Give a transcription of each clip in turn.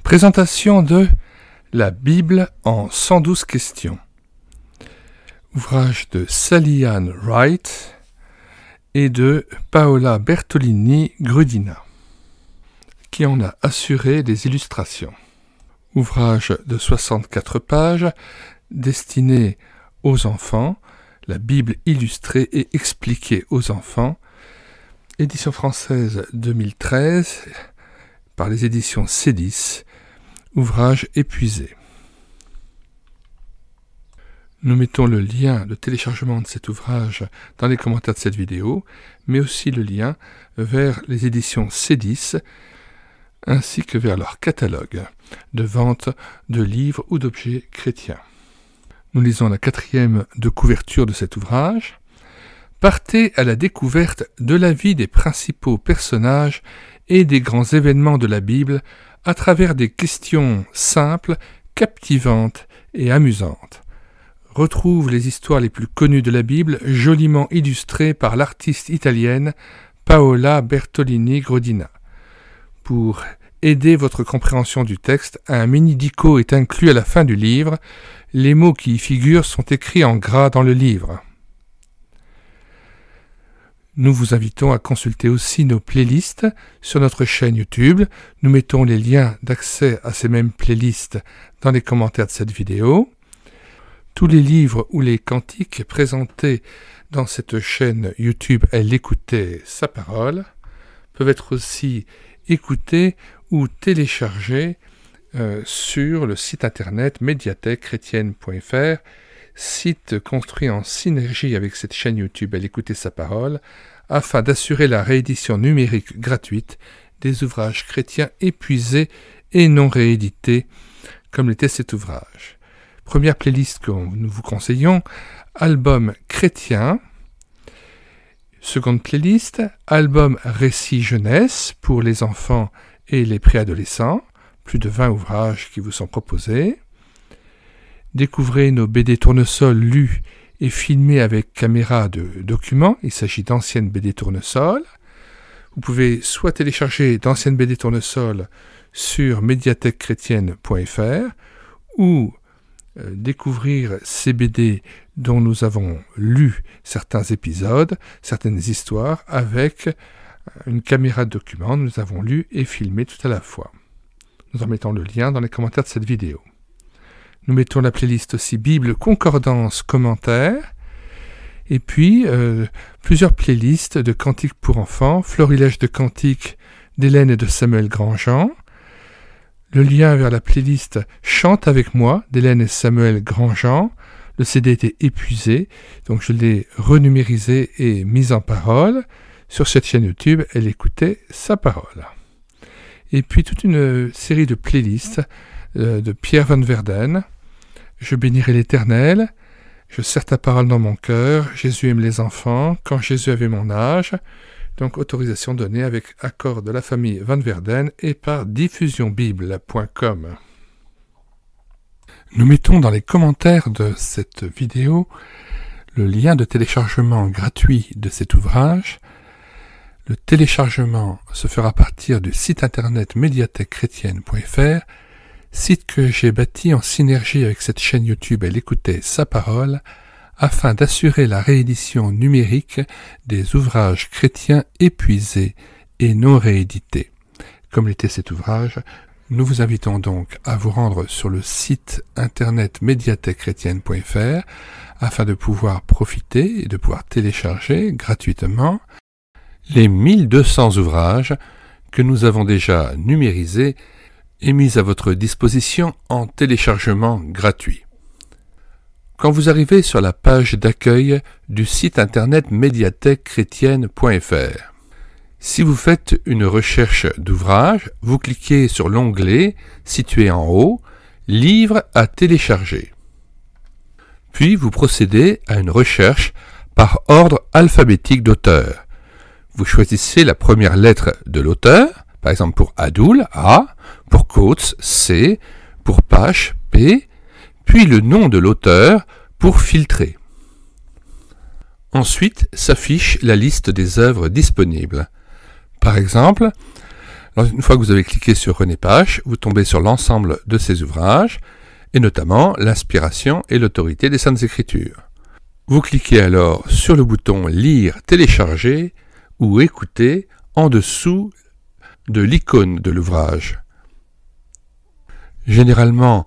Présentation de La Bible en 112 questions. Ouvrage de Sally Ann Wright et de Paola Bertolini Grudina, qui en a assuré les illustrations. Ouvrage de 64 pages, destiné aux enfants, la Bible illustrée et expliquée aux enfants, édition française 2013, par les éditions C10, ouvrage épuisé. Nous mettons le lien de téléchargement de cet ouvrage dans les commentaires de cette vidéo, mais aussi le lien vers les éditions C10, ainsi que vers leur catalogue de vente de livres ou d'objets chrétiens. Nous lisons la 4e de couverture de cet ouvrage. Partez à la découverte de la vie des principaux personnages et des grands événements de la Bible à travers des questions simples, captivantes et amusantes. Retrouve les histoires les plus connues de la Bible, joliment illustrées par l'artiste italienne Paola Bertolini Grudina. Pour aider votre compréhension du texte, un mini-dico est inclus à la fin du livre. Les mots qui y figurent sont écrits en gras dans le livre. Nous vous invitons à consulter aussi nos playlists sur notre chaîne YouTube. Nous mettons les liens d'accès à ces mêmes playlists dans les commentaires de cette vidéo. Tous les livres ou les cantiques présentés dans cette chaîne YouTube Elle écoutait sa parole peuvent être aussi écoutés ou téléchargés sur le site internet médiathèquechrétienne.fr, site construit en synergie avec cette chaîne YouTube Elle écoutait sa parole, afin d'assurer la réédition numérique gratuite des ouvrages chrétiens épuisés et non réédités, comme l'était cet ouvrage. Première playlist que nous vous conseillons, album chrétien. Seconde playlist, album récit jeunesse pour les enfants et les préadolescents. Plus de 20 ouvrages qui vous sont proposés. Découvrez nos BD tournesol lus et filmés avec caméra de document. Il s'agit d'anciennes BD tournesol. Vous pouvez soit télécharger d'anciennes BD tournesol sur médiathèquechrétienne.fr ou découvrir ces BD dont nous avons lu certains épisodes, certaines histoires, avec une caméra de document. Nous avons lu et filmé tout à la fois. Nous en mettons le lien dans les commentaires de cette vidéo. Nous mettons la playlist aussi Bible, concordance, commentaires, et puis plusieurs playlists de cantiques pour enfants, florilège de cantiques d'Hélène et de Samuel Grandjean, le lien vers la playlist Chante avec moi d'Hélène et Samuel Grandjean. Le CD était épuisé, donc je l'ai renumérisé et mis en parole. Sur cette chaîne YouTube, Elle écoutait sa parole. Et puis toute une série de playlists de Pierre Van Verden. Je bénirai l'Éternel, je serre ta parole dans mon cœur, Jésus aime les enfants, quand Jésus avait mon âge. Donc autorisation donnée avec accord de la famille Van Verden et par diffusionbible.com. Nous mettons dans les commentaires de cette vidéo le lien de téléchargement gratuit de cet ouvrage. Le téléchargement se fera à partir du site internet médiathèquechrétienne.fr, site que j'ai bâti en synergie avec cette chaîne YouTube Elle écoutait sa parole, afin d'assurer la réédition numérique des ouvrages chrétiens épuisés et non réédités. Comme l'était cet ouvrage, nous vous invitons donc à vous rendre sur le site internet médiathèquechrétienne.fr afin de pouvoir profiter et de pouvoir télécharger gratuitement les 1200 ouvrages que nous avons déjà numérisés et mis à votre disposition en téléchargement gratuit. Quand vous arrivez sur la page d'accueil du site internet médiathèquechrétienne.fr, si vous faites une recherche d'ouvrage, vous cliquez sur l'onglet situé en haut « Livres à télécharger ». Puis vous procédez à une recherche par ordre alphabétique d'auteur. Vous choisissez la première lettre de l'auteur, par exemple pour Adoul, A, pour Coates, C, pour Pache, P, puis le nom de l'auteur pour filtrer. Ensuite s'affiche la liste des œuvres disponibles. Par exemple, Alors, une fois que vous avez cliqué sur René Pache, vous tombez sur l'ensemble de ses ouvrages, et notamment l'inspiration et l'autorité des Saintes Écritures. Vous cliquez alors sur le bouton Lire, télécharger ou écouter en dessous de l'icône de l'ouvrage. Généralement,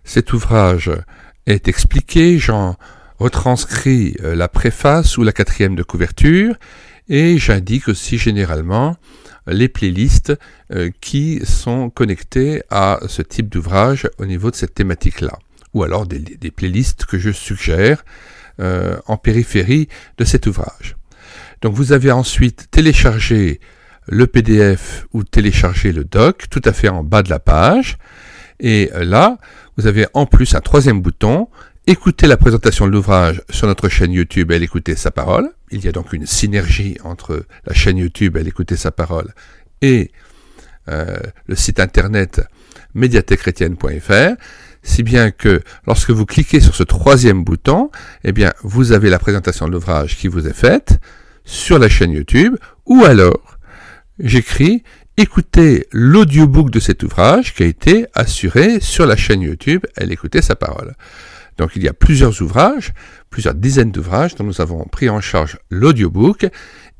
cet ouvrage est expliqué, j'en retranscris la préface ou la 4e de couverture, et j'indique aussi généralement les playlists qui sont connectées à ce type d'ouvrage au niveau de cette thématique-là, ou alors des playlists que je suggère en périphérie de cet ouvrage. Donc vous avez ensuite téléchargé le PDF ou téléchargé le doc tout à fait en bas de la page, et là vous avez en plus un 3e bouton, écouter la présentation de l'ouvrage sur notre chaîne YouTube Elle écouter sa parole. Il y a donc une synergie entre la chaîne YouTube Elle écouter sa parole et le site internet médiathèquechrétienne.fr, si bien que lorsque vous cliquez sur ce 3e bouton, eh bien vous avez la présentation de l'ouvrage qui vous est faite sur la chaîne YouTube, ou alors j'écris écoutez l'audiobook de cet ouvrage qui a été assuré sur la chaîne YouTube Elle écouter sa parole. Donc il y a plusieurs ouvrages, plusieurs dizaines d'ouvrages dont nous avons pris en charge l'audiobook,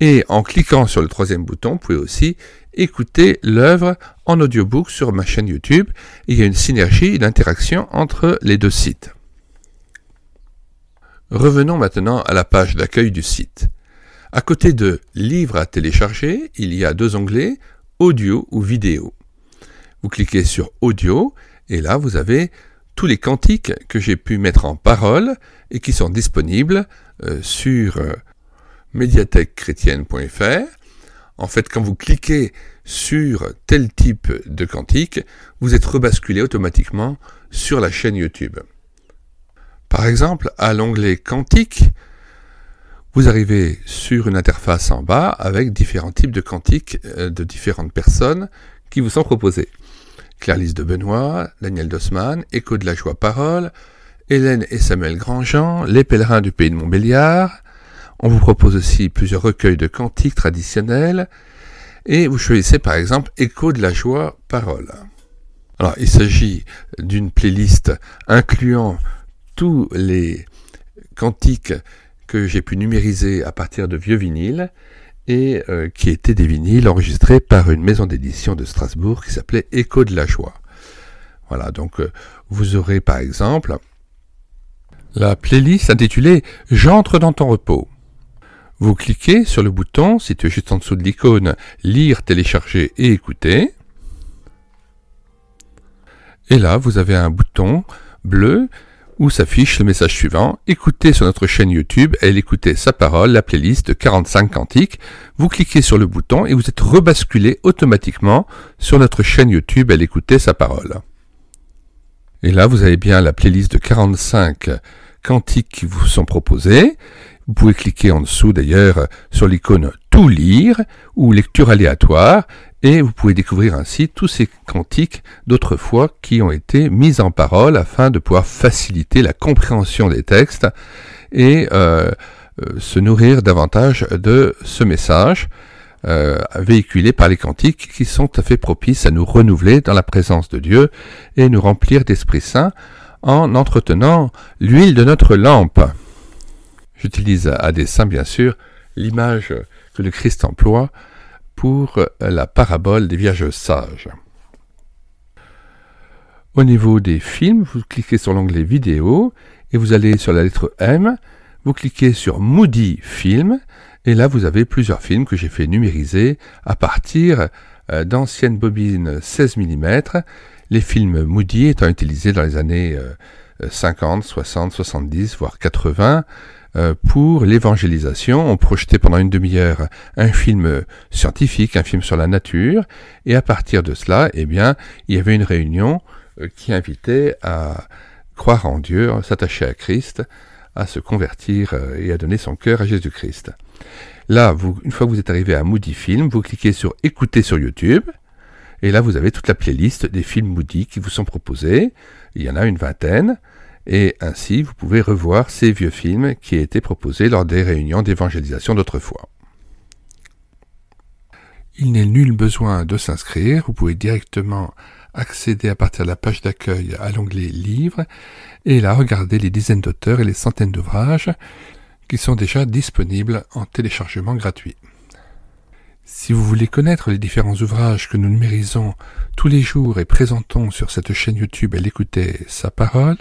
et en cliquant sur le 3e bouton, vous pouvez aussi écouter l'œuvre en audiobook sur ma chaîne YouTube. Il y a une synergie, une interaction entre les deux sites. Revenons maintenant à la page d'accueil du site. À côté de livres à télécharger, il y a 2 onglets, audio ou vidéo. Vous cliquez sur audio, et là vous avez tous les cantiques que j'ai pu mettre en parole et qui sont disponibles sur médiathèquechrétienne.fr. En fait, quand vous cliquez sur tel type de cantique, vous êtes rebasculé automatiquement sur la chaîne YouTube. Par exemple, à l'onglet Cantiques, vous arrivez sur une interface en bas avec différents types de cantiques de différentes personnes qui vous sont proposés. Claire-Lise de Benoît, Daniel Dossmann, Écho de la joie parole, Hélène et Samuel Grandjean, Les pèlerins du pays de Montbéliard. On vous propose aussi plusieurs recueils de cantiques traditionnels, et vous choisissez par exemple Écho de la joie parole. Alors il s'agit d'une playlist incluant tous les cantiques que j'ai pu numériser à partir de vieux vinyles, et qui étaient des vinyles enregistrés par une maison d'édition de Strasbourg qui s'appelait Écho de la joie. Voilà, donc vous aurez par exemple la playlist intitulée « J'entre dans ton repos ». Vous cliquez sur le bouton situé juste en dessous de l'icône « Lire, télécharger et écouter ». Et là, vous avez un bouton bleu où s'affiche le message suivant « Écoutez sur notre chaîne YouTube, Elle écouter sa parole, la playlist de 45 cantiques ». Vous cliquez sur le bouton et vous êtes rebasculé automatiquement sur notre chaîne YouTube, Elle écouter sa parole. Et là, vous avez bien la playlist de 45 cantiques qui vous sont proposés. Vous pouvez cliquer en dessous d'ailleurs sur l'icône « Tout lire » ou « Lecture aléatoire » et vous pouvez découvrir ainsi tous ces cantiques d'autrefois qui ont été mis en parole afin de pouvoir faciliter la compréhension des textes et se nourrir davantage de ce message véhiculé par les cantiques qui sont tout à fait propices à nous renouveler dans la présence de Dieu et nous remplir d'Esprit Saint en entretenant l'huile de notre lampe. J'utilise à dessein, bien sûr, l'image que le Christ emploie pour la parabole des Vierges sages. Au niveau des films, vous cliquez sur l'onglet vidéo et vous allez sur la lettre M, vous cliquez sur Moody Film et là vous avez plusieurs films que j'ai fait numériser à partir d'anciennes bobines 16 mm, les films Moody étant utilisés dans les années 50, 60, 70, voire 80, pour l'évangélisation. On projetait pendant une demi-heure un film scientifique, un film sur la nature, et à partir de cela, eh bien, il y avait une réunion qui invitait à croire en Dieu, à s'attacher à Christ, à se convertir et à donner son cœur à Jésus-Christ. Là, une fois que vous êtes arrivé à Moody Film, vous cliquez sur « Écouter sur YouTube », et là, vous avez toute la playlist des films Moody qui vous sont proposés. Il y en a une vingtaine. Et ainsi, vous pouvez revoir ces vieux films qui étaient proposés lors des réunions d'évangélisation d'autrefois. Il n'est nul besoin de s'inscrire, vous pouvez directement accéder à partir de la page d'accueil à l'onglet Livres et là regarder les dizaines d'auteurs et les centaines d'ouvrages qui sont déjà disponibles en téléchargement gratuit. Si vous voulez connaître les différents ouvrages que nous numérisons tous les jours et présentons sur cette chaîne YouTube Elle écoutait sa parole,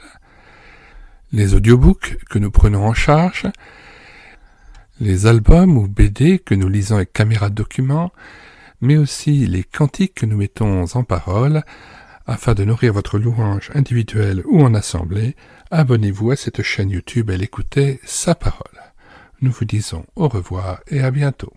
les audiobooks que nous prenons en charge, les albums ou BD que nous lisons avec caméra de document, mais aussi les cantiques que nous mettons en parole, afin de nourrir votre louange individuelle ou en assemblée, abonnez-vous à cette chaîne YouTube Elle écoutait sa parole. Nous vous disons au revoir et à bientôt.